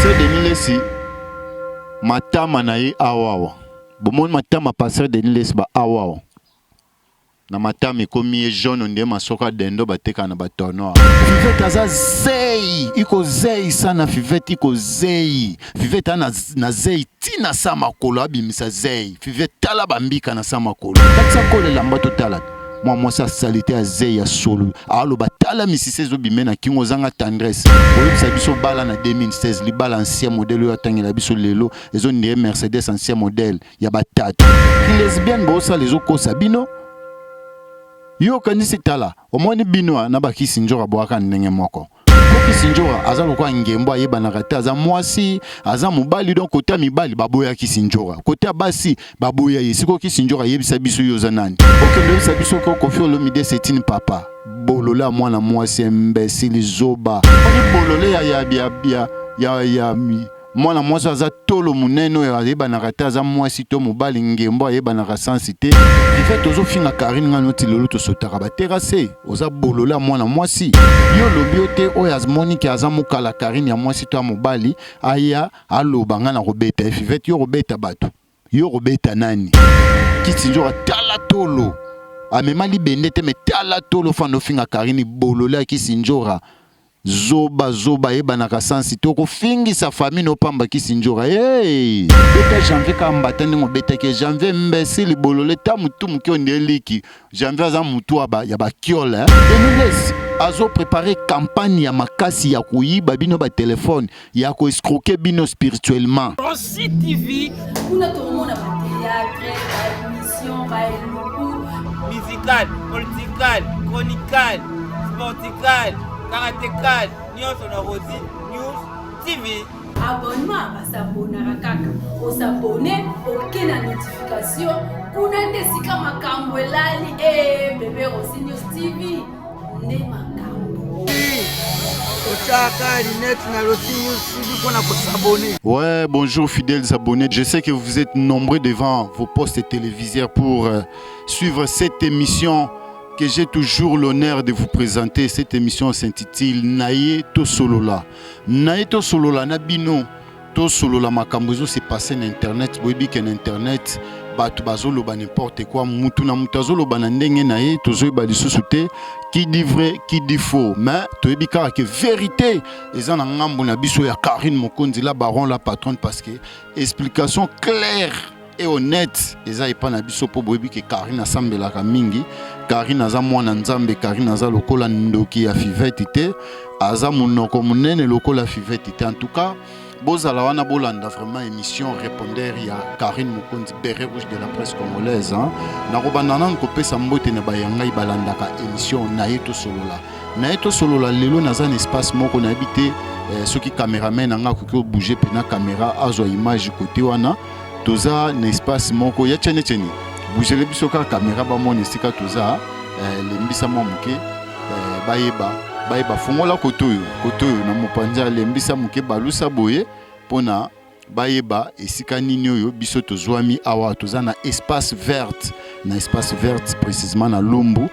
Pasteur Denis Lesi matama na ye awawa. Bomoni matama Pasteur Denis Lesi ba awawa. Na matama ekomi ye jaune nde masoka dendo bateka na batono. Fivete aza zei, iko zei sana Fivete iko zei. Fivete ana na zei tina sa makolo abimisa zei. Fivete tala bambika na sa makolo. Katsa kole lamba totala. Moi ça salité à zei ya solo. Alo batala misise zo bimena kingo zanga tendresse. Oyo sabiso bala na 2016 li bala ancien modèle yo tangela biso lelo. Ezo ndie Mercedes ancien modèle ya batatu. Lesbienne bo sa lezo ko sabino. Yo kanisi tala omoni bino na bakisi njora boaka ndenge moko kokisi njora aza lokwa ngembo ayeba na kata aza mwasi aza mobali donc kota mibali baboya kisi njora kota basi baboya yesiko kisi njora yebisa biso yoza nani okende yebisa biso ko Koffi Olomide setine papa bolola mwana mwasi imbécile zoba oni bolole ya mwana mwasi aza tolo munene oyo ayeba na kata aza mwasi to mobali ngembo ayeba na rasensité Fivete ozo finga Karine ngano ti lelo to sotaka ba terrasse oza bolola mwana mwasi yo lobi ote oyo azmoniki aza mokala Karine ya mwasi to mobali aya aloba ngana robeta Fivete yo robeta bato yo robeta nani kiti njora tala tolo amema libende te me tala tolo fando finga Karine bolola kisi njora zoba eba na kasansi toko fingi sa famille no pamba kisi njora hey beta janvier ka mbata ngo beta ke janvier mbesi libolole ta mutu mukyo ndeliki janvier za mutu aba ya ba kiola Denis azo préparer campagne ya makasi ya kuyiba bino ba téléphone ya ko escroquer bino spirituellement Rossi TV kuna tomona ba théâtre ba émission ba musical political chronical sportical karatécal nyonso na Rossi News TV. Abonnement basabona kaka osabone oke na notification kuna ndesika makambo elali bébé Rossi News TV nde makambo Ouais, bonjour fidèles abonnés. Je sais que vous êtes nombreux devant vos postes téléviseurs pour suivre cette émission que j'ai toujours l'honneur de vous présenter. Cette émission s'intitule Naye to Solola. Naye to Solola nabino to Solola makambozo s'est passé na internet. Boyebi que na internet batu bazolo ba n'importe quoi. Mutu na mutazolo ba na ndenge naye tozo ba lisusu te. Qui dit vrai, qui dit faux. Mais toyebi kaka que vérité eza na ngambo na biso ya Karine Mokonzi la baron la patronne parce que explication claire et honnête eza epa na biso po boyebi ke Karine asambelaka mingi Karine aza mwana nzambe Karine aza lokola ndoki ya Fivete te aza munoko munene lokola Fivete te en tout cas bozala wana bolanda vraiment émission répondeur ya Karine Mokonzi béret rouge de la presse congolaise hein na kobanda na kopesa mbote na bayangai balandaka émission Naye to Solola Naye to Solola lelo naza na espace moko na habité soki caméraman nga ko bouger pena caméra azwa image côté wana toza na espace moko ya tchene bougele biso ka caméra ba mona esika toza lembisa moke bayeba fongola kotoyo na mopanza lembisa moke balusa boye pona bayeba esika nini oyo biso tozwami awa toza na espace verte précisément na Lumbu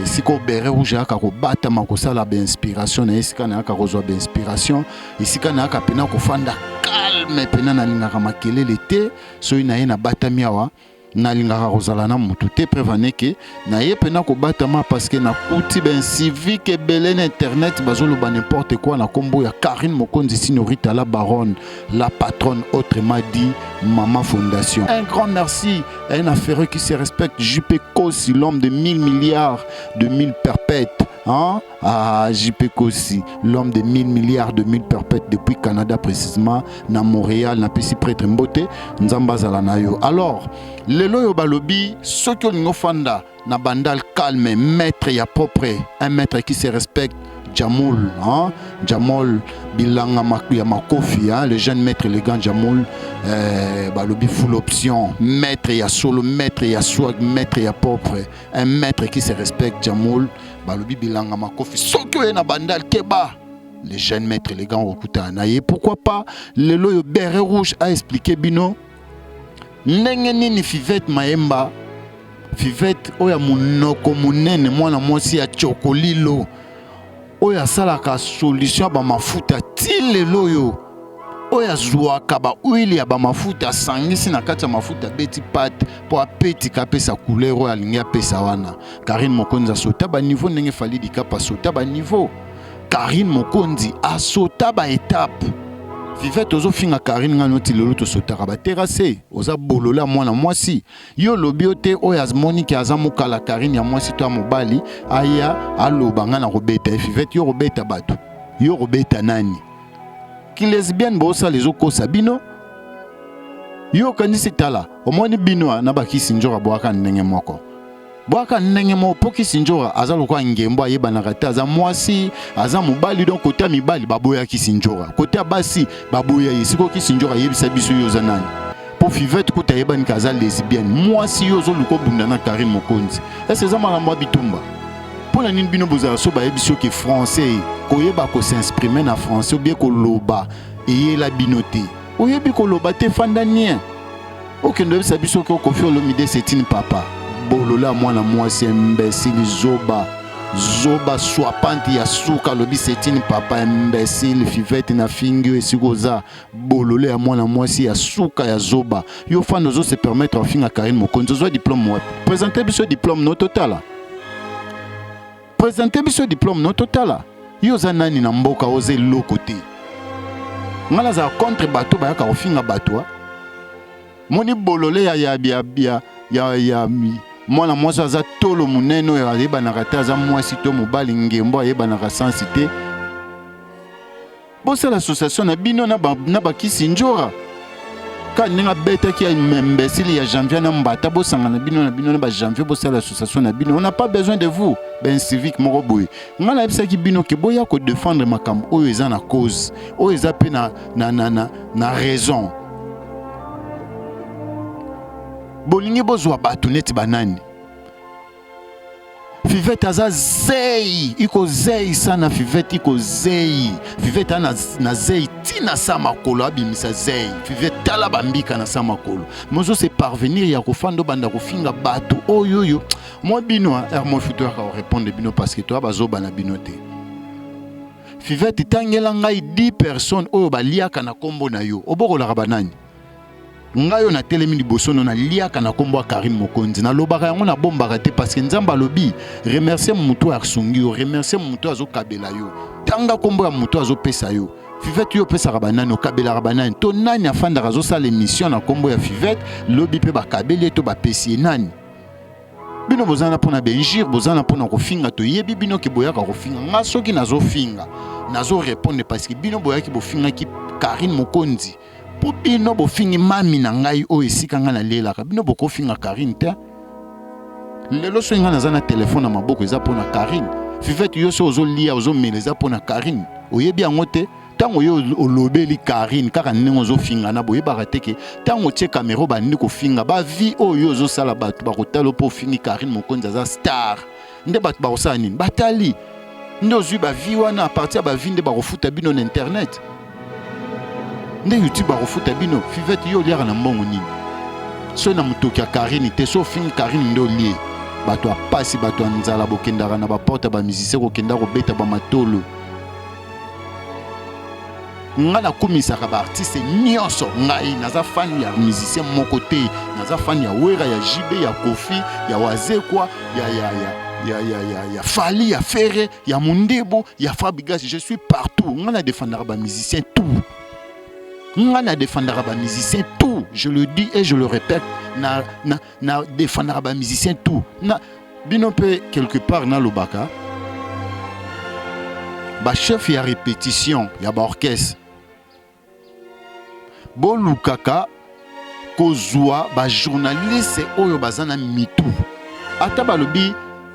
siko bere rouge aka ko bata makosala ba inspiration na esika na aka kozwa ba inspiration esika na aka pena ko fanda calme pena na lingaka makelele te so ina ye na bata miawa na lingaka kozala na mutu te prévane ke na ye pena ko batama parce que na kuti ben civique belé na internet bazolo ba n'importe quoi na kombo ya Karine Mokonzi Signorita la baronne la patronne autrement dit Maman Fondation. Un grand merci à un affaireux qui se respecte JP Kossi l'homme de 1000 milliards de 1000 perpètes hein à JP Kossi l'homme de 1000 milliards de 1000 perpètes depuis Canada précisément na Montréal na pesi prêtre mbote nzamba zala na yo. Alors lelo yo balobi soko lingo fanda na bandal calme maître ya propre un maître qui se respecte Jamoul hein Jamoul bilanga ya makofi hein le jeune maître élégant Jamoul balobi full option maître ya solo maître ya swag maître ya propre un maître qui se respecte Jamoul balobi bilanga makofi soko na bandal keba le jeune maître élégant okuta naye pourquoi pas le loyo béret rouge a expliqué bino ndenge nini Fivete Mayemba Fivete oya munoko munene mwana mwasi ya chokolilo oya salaka solution ba mafuta ti lelo yo oya zwaka ba huile ya ba mafuta sangisi na kati ya mafuta beti pate po apeti kapesa couleur oya lingi apesa wana. Karine Mokonzi asota ba niveau ndenge fali dikapa sota ba niveau. Karine Mokonzi asota ba étape. Vivette ozo finga Karine ngano ti lolo to sotaka ba terrasse oza bolola mwana mwasi yo lobiote oya Monique azamukala Karine ya mwasi to mobali aya aloba ngana robeta Vivette yo robeta bato yo robeta nani ki lesbienne bosa les okosa bino yo kanisi tala omoni bino na bakisi njora boaka ndenge moko boaka ndenge mo poki sinjora azalo kwa ngembo ayeba na kata za mwasi aza mobali donc kota mibali baboya kisinjora kota basi baboya yisiko kisinjora yebisa biso yoza nani po Vivette kota yeba ni kaza lesbienne mwasi yozo luko bunda na Karine Mokonzi est-ce que ça m'a bitumba pour la nini bino boza so ba yebiso ki français koyeba ko s'exprimer na français ou bien ko loba et la binoté oyebi ko loba te fandanien okendo yebisa biso ko kofi olomide setine papa bolola mwana mwasi imbécile zoba swapante ya suka lobi setine papa imbécile Vivette na fingi esikoza bolole ya mwana mwasi ya suka ya zoba yo fano zo se permettre finga Karine Mokonzi zo diplôme wa présenter biso diplôme no totala présenter biso diplôme no totala yo za nani na mboka oze lokote ngala za contre bato ba ka ofinga bato moni bolole ya mwana mwasi aza tolo munene oyo ayebanaka te aza mwasi to mobali ngembo ayebanaka sans cité bosala association na bino na bakisi njora ka ndenge abetaki ya imbécile ya janvier na mbata bosanga na bino na ba janvier bosala association na bino on n'a pas besoin de vous ben civique moko boye nga na yebisaki bino ke boya ko défendre makambo oyo eza na cause oyo eza pe na raison bolingi bozwa bato neti banani Vivette aza zei iko zei sana Vivette iko zei Vivette na zei tina sa makolo abimisa zei Vivette tala bambika na sa makolo mozo se parvenir ya kofando banda kofinga bato oyoyo moi bino mo futur ka répondre bino parce que toi bazoba na bino te Vivette tangela ngai 10 personnes oyo baliaka na kombo na yo obokola banani ngayo na telemi liboso na liaka na kombo Karine Mokonzi na lobaka yango na bombaka te parce que nzamba lobi remercier mutu asungi yo remercier mutu azokabela yo tanga kombo ya mutu azopesa yo Vivette yo pesa banani okabela banani to nani afanda razo sala émission na kombo ya Vivette lobi pe bakabeli to bapesi nani bino bozana pona benjir bozana pona kofinga to yebi bino ke boyaka kofinga nga soki nazo finga nazo répondre parce que bino boyaki bofinga ki Karine Mokonzi po bino bofingi mami na ngai o esika nga na lelaka bino bokofinga Karine te lelo so nga naza na telefone na maboko eza pona Karine Vivette yo so ozolia ozomela eza pona Karine oyebi yango te tango yo olobeli Karine kaka ndenge ozofinga na boyebaka te ke tango tie kamera bandi kofinga ba vie oyo ozosala bato bakotala po ofingi Karine Mokonzi aza star nde bato bakosala nini batali nde ozwi ba vie wana a partir ba vie nde bakofuta bino na internet nde YouTube bakofuta bino Vivette yo liaka na mbongo nini so na mutoki ya Karine te so fingi Karine nde olie bato apasi bato ya nzala bokendaka na baporte ba musicien kokenda kobeta ba matolo nga na kumisaka ba artiste nyonso ngai naza fan ya musicien moko te naza fan ya Wera ya JB ya Kofi ya Wazekwa ya Fali ya Ferre ya Mundebo ya Fabrigas je suis partout nga na défendre ba musicien tout nga na défendre ba musicien tout je le dis et je le répète na défendre ba musicien tout na bino pe quelque part na lobaka ba chef ya répétition ya ba orchestre bolukaka kozwa ba journaliste oyo bazana mitu ata balobi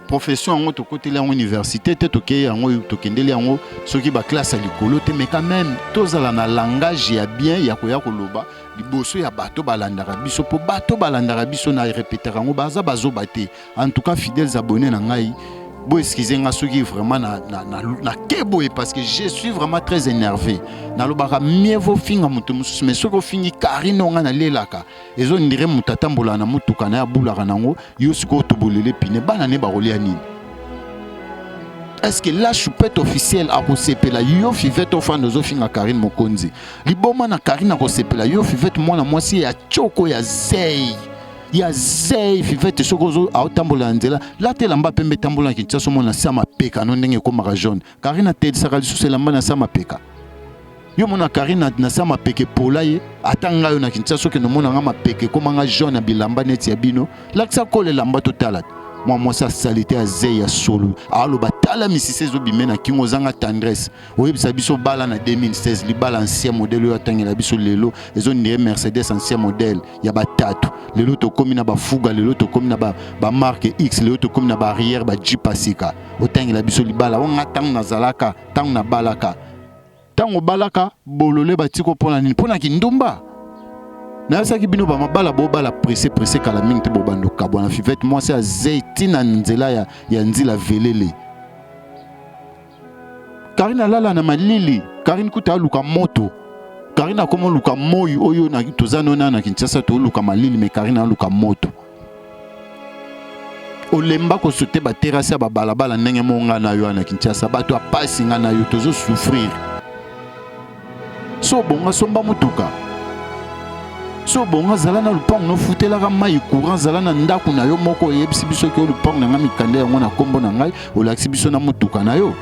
profession yango tokoteli yango université te tokeye yango tokendeli yango soki ba classe likolo te mais quand même tozala na langage ya bien ya koya koloba liboso ya bato balandaka biso po bato balandaka biso na répéter yango baza bazoba te en tout cas fidèles abonnés na ngai bo excusez nga soki vraiment na keboye parce que je suis vraiment très énervé na lobaka mieux vaut finga mutu mususu mais soko fingi Karine nga na lelaka ezo ndire mutatambola na mutuka na ya bulaka nango yo siko tobolele pine bana ne barolia nini est-ce que la choupette officielle a kosepela yo fivete ofanda ozofinga Karine Mokonzi liboma na Karine akosepela yo fivete mwana mwasi ya choko ya zei fivete soko aotambola nzela latela mba pembe tambola na Kinshasa mona sama peka no ndenge ekomaka jaune Karine atedisaka lisusu elamba na sama peka yo mona Karine na sama peke pola ye atanga yo na Kinshasa soki nomona nga mapeke ekomanga jaune ya bilamba neti ya bino lakisa kolela mba totala moi ça salité à zeya solo alors batala misise zo bimena kingo zanga tendresse oyebisa biso bala na 2016 li bala ancien modèle yo atangela biso lelo ezo ndire Mercedes ancien modèle ya batatu lelo to komi na ba fuga lelo to komi na ba marque X lelo to komi na ba arrière ba Jeep Pasika otangela biso li bala onga tang na zalaka tang na balaka tango balaka bolole batiko pona nini pona kindumba na saki bino ba mabala bo bala pressé kala mingi te bo bando kabwana fivete moi c'est azeti na nzela ya nzila velele Karine lala na malili Karine kuta luka moto Karine akoma luka moyi oyo na tozano na Kinshasa to luka malili me Karine luka moto olemba ko sote ba terrasse ba balabala ndenge monga na yo na Kinshasa bato apasi nga na yo tozo souffrir so bonga somba mutuka so bonga zala na lupango no futela ka mai courant zala na ndako na yo moko yebisi biso ke lupango na ngami kande yango na kombo na ngai olaksi biso na mutuka na yo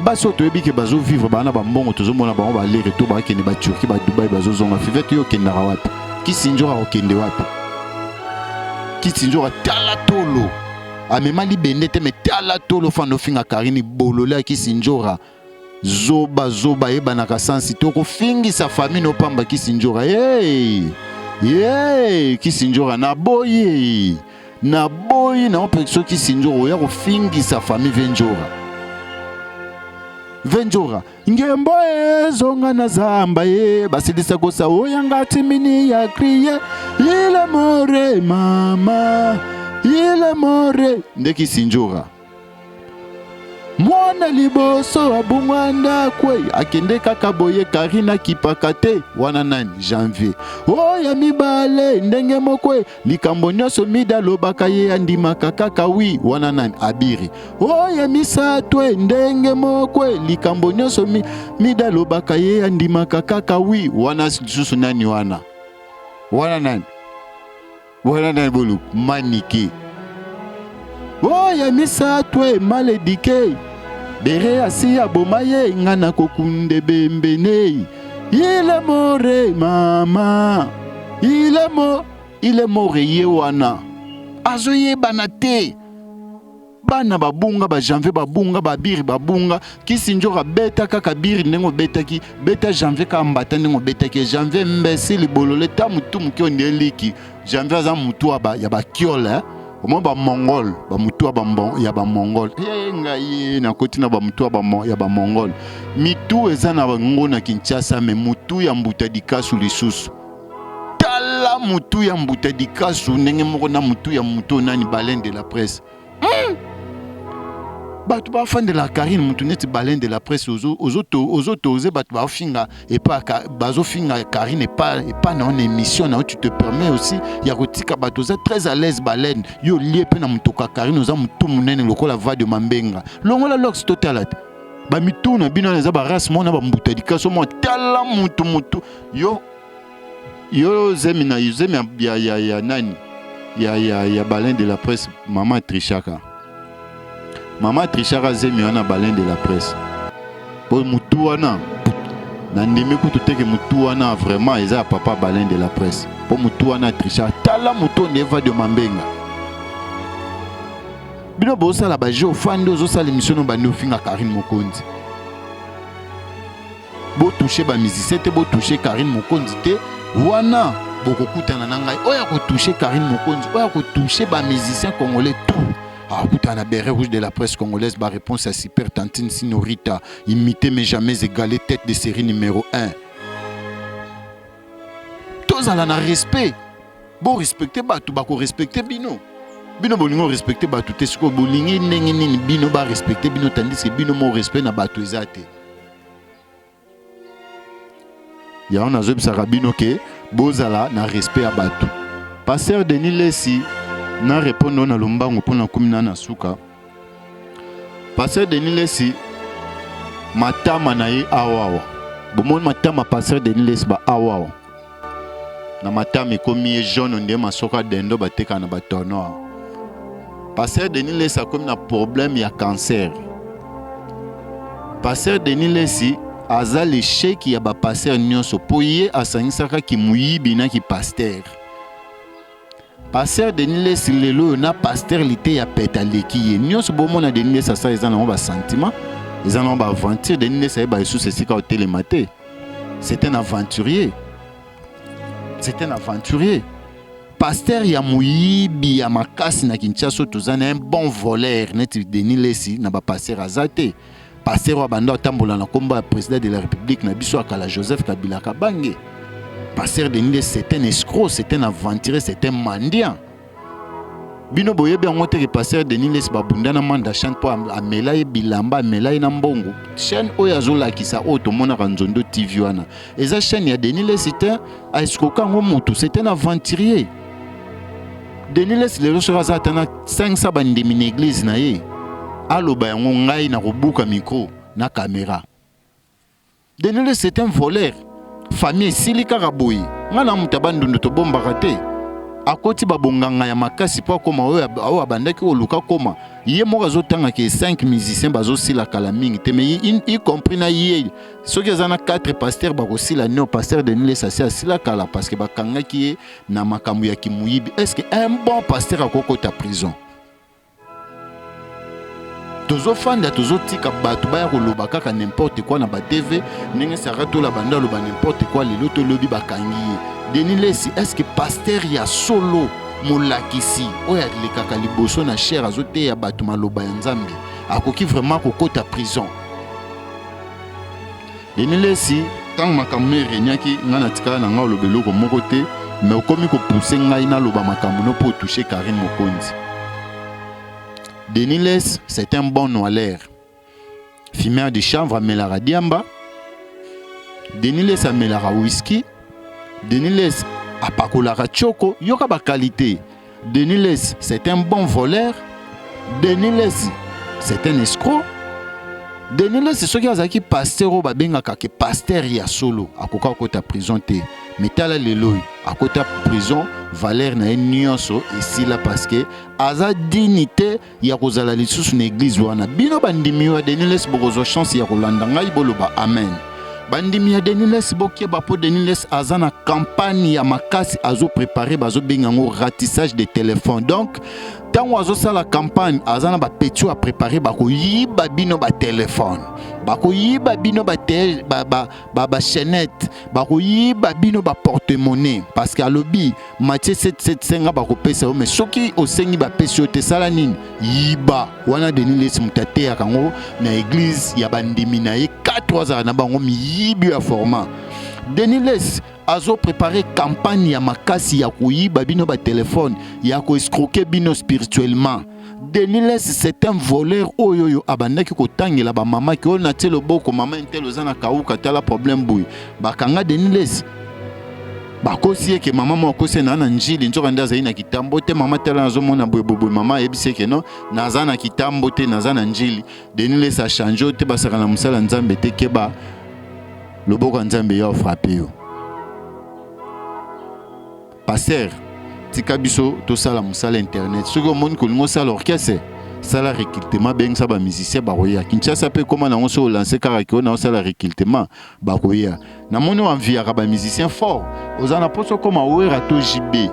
baso to yebi ke bazo vivre bana ba mbongo tozo mona ba ba lere to ba kende ba Turquie ba Dubai bazo zonga fivete yo kenda wapi kisinjora okende wapi kisinjora tala tolo amema libendete me tala tolo fano finga Karine bolola kisinjora zoba eba na kasansi toko fingi sa famille no pamba kisinjora kisinjora na boyi na opekso kisinjora ya ko fingi sa famille venjora ngembo zonga na zamba basilisa kosa oyanga timini ya kriye ile more mama ile more ndeki sinjora mwana liboso abungwanda kwe akende kaka boye Karine kipaka te wana nani janvier oya mibale ndenge mokwe likambo nyonso mida lobaka ye andimaka kaka wi wana nani abiri oya misatwe ndenge mokwe likambo nyonso mida lobaka ye andimaka kaka wi wana susu nani wana nani bolu manike oya misatwe maledike bere asi abomaye ngana kokunde bembene ile more mama ile more ye wana azoye banate bana babunga ba janvier babunga babiri babunga kisinjora beta kaka biri nengo betaki beta janvier ka mbata nengo betaki janvier mbesi libolole ta mutu mukyo ndeliki janvier za mutu aba ya ba kiole Omo ba Mongol, ba mutua ya ba Mongol. Ngai na kotina ba mutua ya ba Mongol. Mitu eza na bango na Kinshasa me mutu ya mbuta dikasu lisusu. Tala mutu ya mbuta dikasu ndenge moko na mutu ya mutu nani Baleine de la Presse. Batu ba fan de la Karine mutu neti Baleine de la Presse ozo batu ba finga et pas bazo finga Karine et pas na une émission na tu te permets aussi ya kotika batu za très à l'aise Baleine yo lié pe na mutu ka Karine oza mutu munene lokola va de Mambenga longola lox total ba mitu na bino na za ba race mona ba mbuta dikaso mo tala mutu yo zemi ya nani ya Baleine de la Presse maman Trichaka Maman Trichara zemi wana Baleine de la Presse. Pour mutu wana na ndimi kutu teke mutu wana vraiment eza papa Baleine de la Presse. Pour mutu wana Trichara tala mutu neva de Mambenga. Bino bosa la ba jo fando zo sala émission no ba no finga Karine Mokonzi. Bo toucher ba musicien te bo toucher Karine Mokonzi te wana boko kutana na ngai oya ko toucher Karine Mokonzi oya ko toucher ba musicien congolais tout. Ah, putain, la béret rouge de la presse congolaise, ma réponse à Super Tantine Sinorita, imité mais jamais égalé, tête de série numéro 1. Tous à la respect. Bon, respecter Batou, Bako respecter Bino. Bino Bolingo respecter Batou, Tesco Bolingi, Nengi, Bino ba respecter Bino, tandis que Bino mo respect na Batou Ezate. Ya on a zob Sarabino ke, Bozala na respect à Batou. Pasteur Denis Lessi, na répondre na lombango pona komina na suka Pasteur Denis Lesi matama na ye awawa. Bomoni matama Pasteur Denis Lesi ba awawa. Na matama ekomi jaune nde masoka dendo bateka na batono. Pasteur Denis Lesi akomi na problème ya cancer. Pasteur Denis Lesi aza l'échec ya ba pasteur nyonso po ye asangisaka ki muyibi na ki pasteur. Pasteur Denis Lesi lelo na pasteur lité ya peta leki ye. Nyonso bomona Denis Lesi asa eza na ba sentiment, eza na ba aventure. Denis Lesi ba sous ce sika au télématé. C'est un aventurier. C'est un aventurier. Pasteur ya muyibi ya makasi na Kinshasa tozana un bon voleur neti Denis Lesi na ba pasteur azate. Pasteur wa banda tambola na komba président de la République na biso akala Joseph Kabila Kabange. Pasteur Denis Lesi c'est un escroc, c'est un aventurier, c'est un mendiant. Bino boyebi yango te ke Pasteur Denis Lesi babunda na manda chaîne po amela ye bilamba amela ye na mbongo. Chaîne oyo azolakisa oyo tomonaka Nzondo TV wana. Eza chaîne ya Denis Lesi te a escroquer ngo mutu, c'est un aventurier. Denis Lesi lelo soka za tana 500 bandimi na église na ye. Aloba yango ngai na kobuka micro na caméra. Denis Lesi c'est un voleur. Famille silika raboyi. Ngana mutabandundu to bomba raté. Akoti babonganga ya makasi po koma oyo abandaki oluka koma. Ye moko azotanga ke 5 musiciens bazosila kala mingi te mais y compris na ye. Soki azana 4 pasteurs bakosila no pasteur Denis Lesi asila kala parce que bakangaki ye na makambo ya kimuyibi. Est-ce que un bon pasteur akokota prison? Tozo fanda tozo tika batu baya koloba kaka n'importe quoi na ba TV ndenge sarato la banda loba n'importe quoi lelo to lobi bakangi. Denis Lesi est-ce que pasteur ya solo molakisi oya lekaka liboso na cher azote ya batu maloba ya Nzambe akoki vraiment kokota prison? Denis Lesi tant makambo renyaki ngana tika na nga lobelo ko moko te mais okomi ko pousser ngai na loba makambo no po toucher Karine Mokonzi. Denis Lesi, c'est un bon noillaire. Fumeur de chanvre à Melara Diamba. Denis Lesi à Melara whisky. Denis Lesi à Pakolara Choco. Yoka ba qualité. Denis Lesi, c'est un bon voleur. Denis Lesi, c'est un escroc. Denis Lesi, c'est ce qui a dit pasteur au babenga kake pasteur ya solo. Akoka kota prison te. Mais tala lelo à côté prison Valère na nyonso ici là parce que aza dignité ya kozala lisusu na église wana. Bino bandimi wa Denis Lesi bokozo chance ya kolanda ngai boloba amen. Bandimi ya Denis Lesi bokeba po Denis Lesi aza na campagne ya makasi azo préparer bazo benga ngo ratissage de téléphone. Donc tant azo sala campagne aza na ba petio a préparer bako yiba bino ba téléphone. Bako yiba bino ba chaînette, bako yiba bino ba porte-monnaie parce que alobi Matthieu 7:7 bako pesa mais soki osengi ba pesio te sala nini yiba wana Denis Lesi mutate ya kango na église ya bandimi na ye 4 ans na bango mi yibi ya format. Denis Lesi azo préparer campagne ya makasi ya kuyiba bino ba téléphone ya ko escroquer bino spirituellement. Denis Lesi c'est un voleur oyoyo abandaki kotangela ba mama ki ona telo boko mama intelo zana kauka tala problème boy bakanga Denis Lesi bakosi ke mama moko sena na njili nzoka ndaza ina kitambo te mama tala nazomona boyeboy mama ebise ke no naza na kitambo te naza na njili. Denis Lesi a changé te basaka na musala Nzambe te keba loboko Nzambe ya frappé yo. Pasteur tika biso to sala musala internet soki omoni kolingo sala orchestre sala recrutement beng sa ba musicien bakoya Kinshasa pe koma na onso lancer kaka ki ona sala recrutement bakoya na moni envie ka ba musicien fort ozana poso koma wera to JB.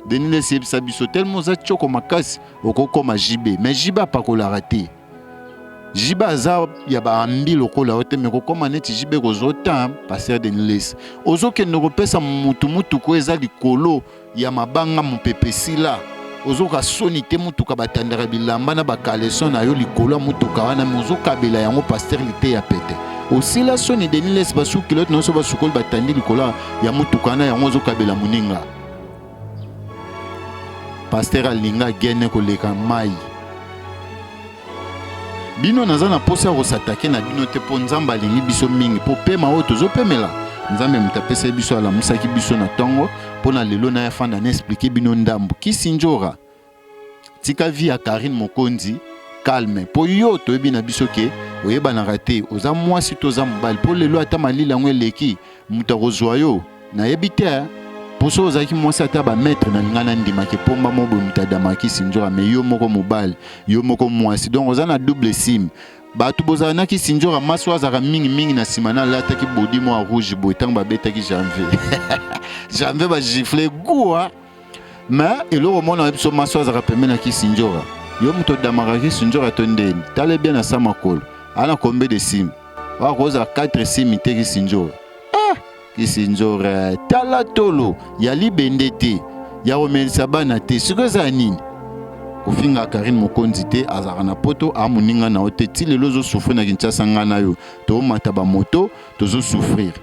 Denis Lesi sa biso tellement za choko makasi okokoma JB mais JB pa ko la rater. Jiba za ya ba ambi lokola ote me kokoma neti jibe kozota pasteur Denis Lesi ozoke ndokopesa mutu ko eza likolo ya mabanga mupepesila ozoka soni te mutuka batandara bilamba na bakaleso na yo likolo mutuka wana mozoka bela yango pasteur lite ya pete osila soni Denis Lesi basu kilote no so basukol batandi likolo ya mutuka na yango ozoka bela muninga pasteur alinga gene koleka mai. Bino nazana posa ko s'attaquer na bino te po Nzamba lingi biso mingi po pema o tozo pemela Nzambe mutapesa biso ala musaki biso na tongo po na lelo na ya fanda na expliquer bino ndambu kisinjora tika vi ya Karine Mokonzi calme po yo toyebi na biso ke oyeba na raté oza mwasi toza mobali po lelo ata malila ngo eleki muta kozwa yo na yebi te poso ozaki mwasi ata ba maître na ngana ndimaki pomba mobo mutadamaki sinjora me yo moko mobali yo moko mwasi donc oza na double sim bato bozanaki sinjora maso azaka mingi na simana lataki bodi mo rouge boitang babetaki janvier janvier ba gifler goua mais eloko mona biso maso azaka pembeni ki sinjora yo muto damaraki sinjora tondeni tale bien na samakolo ana combien de sim wa koza 4 sim teki sinjora ki sinjora tala tolo ya libende te ya omelisa bana te siko za nini kofinga Karine Mokonzi te azaka na poto amuninga na ote ti lelo zo souffrir na Kinshasa ngana yo to mata ba moto to zo souffrir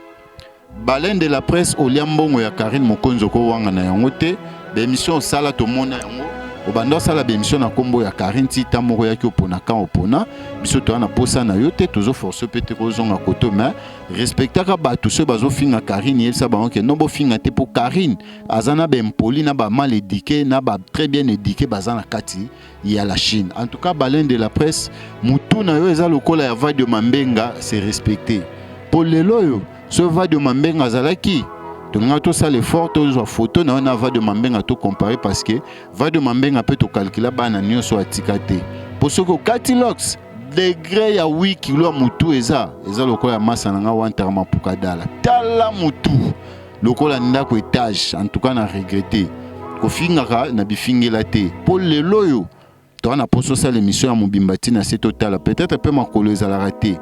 baleine de la presse oliambongo ya Karine Mokonzi ko wanga na yango te be émission sala to mona yango obanda sala be émission na kombo ya Karine ti tamoko ya ki opona kan opona biso to na posa na yo te to zo force pete ko zonga koto mais respectaka bato se bazo finga Karine yelsa ba onke nombo finga te po Karine azana be impoli na ba mal éduqué na ba très bien éduqué bazana kati ya la Chine en tout cas baleine de la presse mutu na yo eza lokola ya Vadio Mambenga c'est respecté po lelo yo ce Vadio Mambenga azalaki tonga to sale fort to photo na on Vadio Mambenga to comparer parce que Vadio Mambenga peut to calculer bana nyonso atikate pour ce que Katilox degré ya 8 kilo mutu eza lokola ya masa nanga wantarama pukadala tala mutu lokola ndako étage en tout cas na regretter ko fingaka na bifingela te pour le loyo to na poso sa l'émission ya Mobimbati na c'est total peut-être peu makolo ezala raté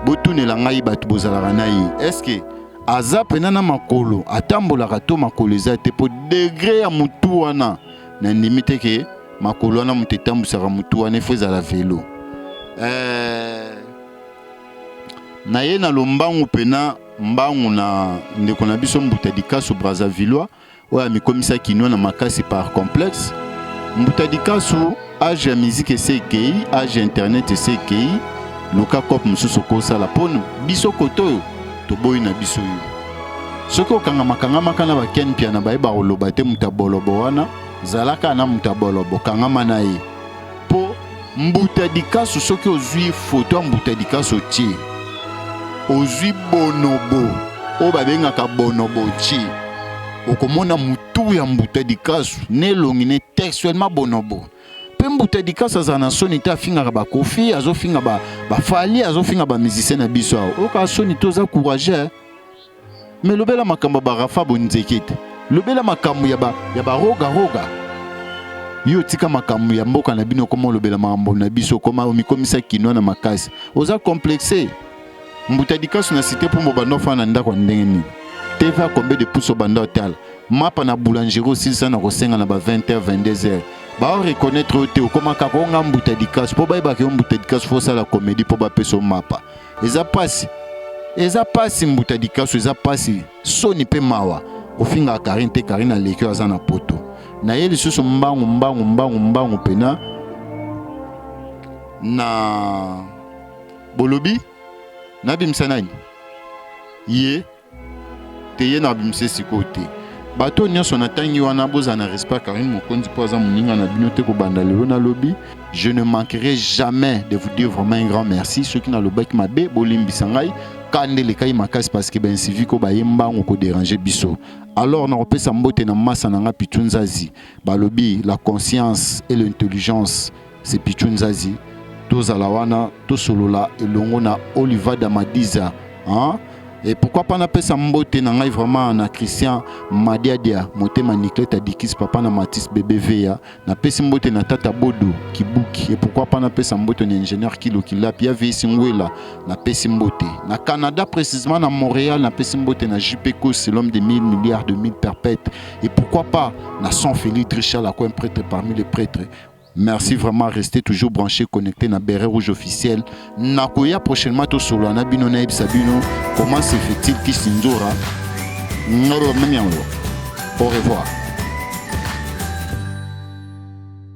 botunela ngai batu bozala na yi est-ce que aza penana makolo atambola to makolo ezate po degré ya mutu wana na limite ke makolo wana mutetambusaka mutu wana feza la vélo na ye na lombangu pena mbangu na ndeko na biso Mbutadikasu Brazzaville oya mikomisa kinwa na makasi par complexe Mbutadikasu age ya musique esekei age internet esekei loka kop mususu kosala ponu biso koto to boyi na biso yo soko okanga makana baken pia na bayeba koloba te mutabolobo wana zalaka na mutabolobo kangama na ye po Mbutadikasu soki ozwi photo Mbutadikasu tie ozwi bonobo o babengaka bonobo tie okomona mutu ya Mbutadikasu nelongi ne textuellement bonobo pe Mbutadikasu azana soni ta finga ba kofi azofinga ba fali azofinga ba musicien na biso o ka soni toza courageux mais lobela makambo ba rafa bonzekete lobela makambo ya ba roga yo tika makambo ya mboka na bino komo lobela makambo na biso koma omikomisa kinwa na makasi oza complexé Mbutadikasu na cité pour mobando fa na ndako ndengeni TV combien de pouces au bando hotel mapa na boulangerie aussi ça na kosenga na ba 20h 22h ba reconnaître te koma ka konga Mbutadikasu po ba ke Mbutadikasu fo sala comédie po ba peso mapa eza pasi Mbutadikasu eza pasi soni pe mawa ofinga Karine te Karine na lekyo azana poto na ye lisusu mbangu pena na bolobi na bimsa nani ye te ye na bimse sikote bato nyonso na tangi wana boza na respect Karine Mokonzi po aza moninga na bino te ko banda lelo na lobi je ne manquerai jamais de vous dire vraiment un grand merci ceux qui na lobaki mabe bolimbisa ngai kandele kai makasi parce que ben civiko ba yemba ko déranger biso alors na opesa mbote na masa na nga Pichunzazi balobi la conscience et l'intelligence c'est Pichunzazi tozala wana tosolola elongo na Oliva Damadiza hein et pourquoi pas na pesa mbote na ngai vraiment na Christian Madiadia motema Niclet Adikis papa na Matis BBVA na pesa mbote na Tata Bodo Kibuki et pourquoi pas na pesa mbote na ingénieur Kilo Kilapi ya Visi Ngwela na pesa mbote na Canada précisément na Montréal na pesa mbote na JPCO c'est l'homme des 1000 milliards de mille perpètes et pourquoi pas na Son Félix Richard la un prêtre parmi les prêtres. Merci vraiment, restez toujours branchés, connectés na Béret Rouge officiel. Nakoya prochainement to solo na bino na Sabino. Comment se fait-il qui s'indora? Au revoir.